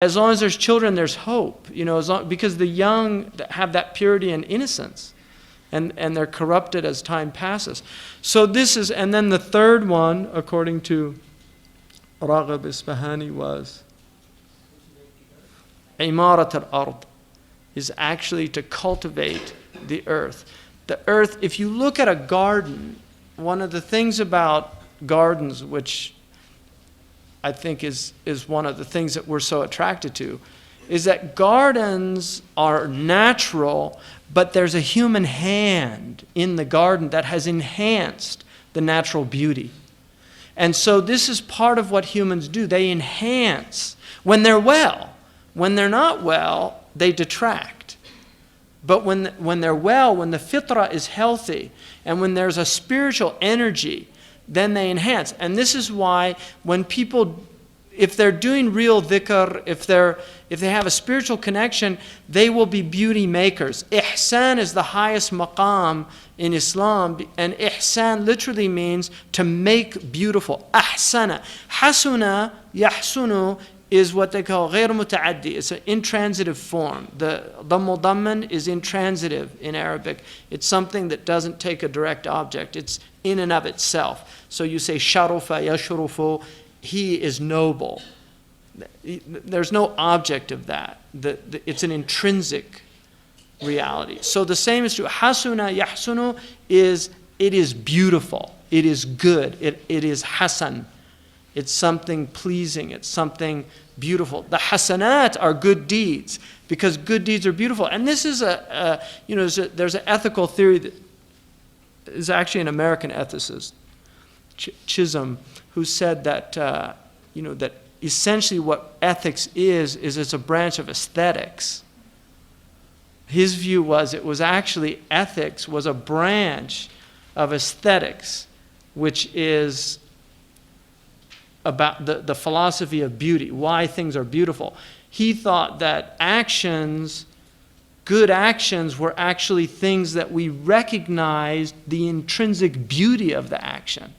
As long as there's children, there's hope. Because the young have that purity and innocence, and they're corrupted as time passes. So this is, and then the third one, according to Raghib Isfahani, was Imarat al-Ard, is actually to cultivate the earth. The earth, if you look at a garden, one of the things about gardens, which I think is one of the things that we're so attracted to, is that gardens are natural, but there's a human hand in the garden that has enhanced the natural beauty. And so this is part of what humans do. They enhance when they're well. When they're not well, they detract. But when they're well, when the fitrah is healthy, and when there's a spiritual energy, then they enhance. And this is why when people, if they're doing real dhikr, if they have a spiritual connection, they will be beauty makers. Ihsan is the highest maqam in Islam, and ihsan literally means to make beautiful. Ahsana. Hasuna, yahsunu, is what they call غير متعدي. It's an intransitive form. The mudamman is intransitive in Arabic. It's something that doesn't take a direct object. It's in and of itself. So you say sharufa yashrufu, he is noble. There's no object of that. It's an intrinsic reality. So the same is true. Hasuna yahsunu is, it is beautiful. It is good. It is hasan. It's something pleasing. It's something beautiful. The hasanat are good deeds, because good deeds are beautiful. And this is there's an ethical theory that is actually an American ethicist, Chisholm, who said that that essentially what ethics is it's a branch of aesthetics. His view was it was actually ethics was a branch of aesthetics, which is about the philosophy of beauty, why things are beautiful. He thought that good actions were actually things that we recognized the intrinsic beauty of the action,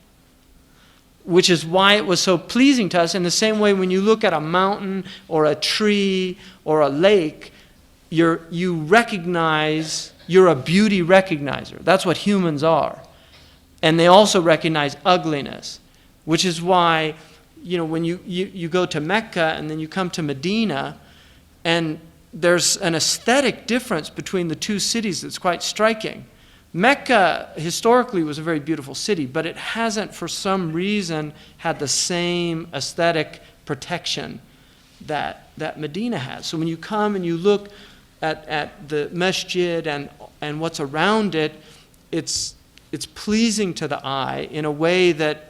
which is why it was so pleasing to us. In the same way, when you look at a mountain or a tree or a lake, you recognize, you're a beauty recognizer. That's what humans are. And they also recognize ugliness, which is why when you go to Mecca and then you come to Medina, and there's an aesthetic difference between the two cities that's quite striking. Mecca historically was a very beautiful city, but it hasn't for some reason had the same aesthetic protection that Medina has. So when you come and you look at the masjid and what's around it, it's pleasing to the eye in a way that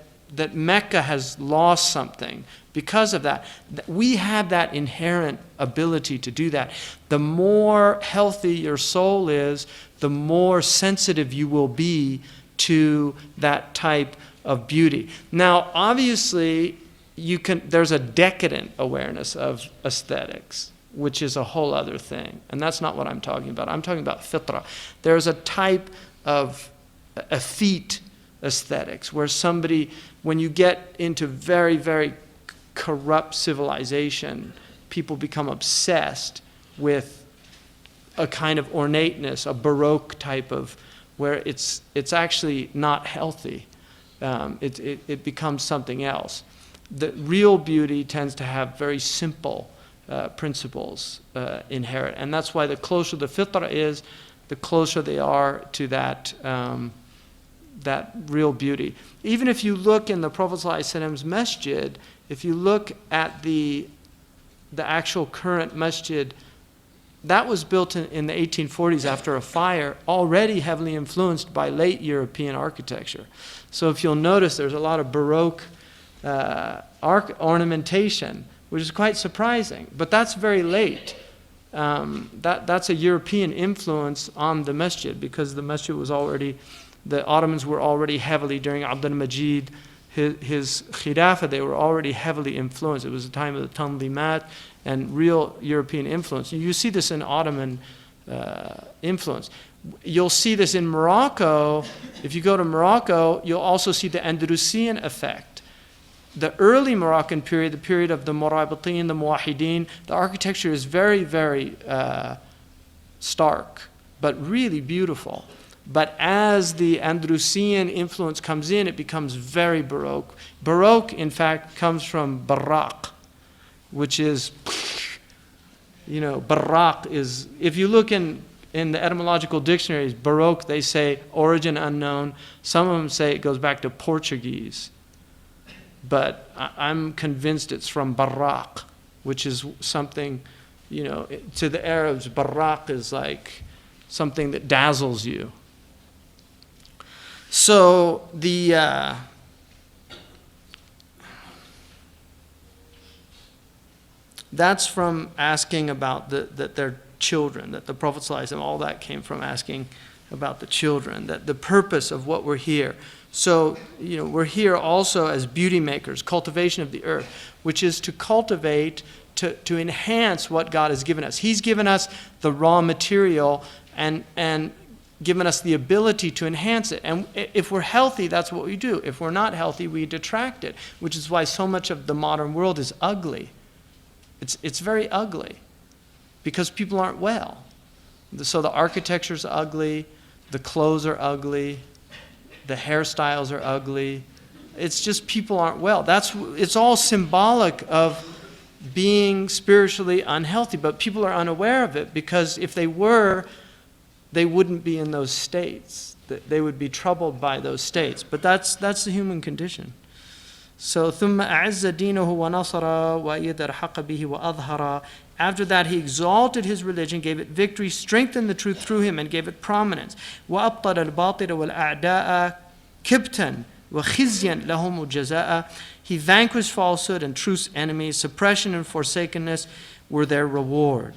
Mecca has lost something because of that. We have that inherent ability to do that. The more healthy your soul is, the more sensitive you will be to that type of beauty. Now, obviously, there's a decadent awareness of aesthetics, which is a whole other thing. And that's not what I'm talking about. I'm talking about fitrah. There's a type of effete aesthetics where when you get into very, very corrupt civilization, people become obsessed with a kind of ornateness, a Baroque type of, where it's actually not healthy. It becomes something else. The real beauty tends to have very simple principles inherent. And that's why the closer the fitrah is, the closer they are to that real beauty. Even if you look in the Prophet ﷺ's masjid, if you look at the actual current masjid, that was built in the 1840s after a fire, already heavily influenced by late European architecture. So if you'll notice, there's a lot of Baroque ornamentation, which is quite surprising. But that's very late. That's a European influence on the masjid, because the masjid was already, the Ottomans were already heavily, during Abdul Majid, his khilafah, they were already heavily influenced. It was the time of the Tanzimat and real European influence. You see this in Ottoman influence. You'll see this in Morocco. If you go to Morocco, you'll also see the Andalusian effect. The early Moroccan period, the period of the Murabitin, the Muwahidin, the architecture is very, very stark, but really beautiful. But as the Andalusian influence comes in, it becomes very Baroque. Baroque, in fact, comes from Barak, which is, Barak is, if you look in the etymological dictionaries, Baroque, they say origin unknown. Some of them say it goes back to Portuguese. But I'm convinced it's from Barak, which is something, to the Arabs, Barak is like something that dazzles you. So that's from asking about that their children, that the Prophet ﷺ, all that came from asking about the children, that the purpose of what we're here. So, we're here also as beauty makers, cultivation of the earth, which is to cultivate, to enhance what God has given us. He's given us the raw material and given us the ability to enhance it. And if we're healthy, that's what we do. If we're not healthy, we detract it, which is why so much of the modern world is ugly. It's very ugly because people aren't well. So the architecture's ugly, the clothes are ugly, the hairstyles are ugly. It's just people aren't well. It's all symbolic of being spiritually unhealthy, but people are unaware of it because if they were, they wouldn't be in those states. They would be troubled by those states. But that's the human condition. So ثُمَّ أَعِزَّ دِينَهُ وَنَصَرَ وَأَيَّدَ الْحَقَّ بِهِ وَأَظْهَرَ. After that, he exalted his religion, gave it victory, strengthened the truth through him, and gave it prominence. وَأَبْطَلَ الْبَاطِلَ وَالْأَعْدَاءَ كِبْتًا وَخِزْيًا لَهُمُ الْجَزَاءَ. He vanquished falsehood and truth's enemies. Suppression and forsakenness were their reward.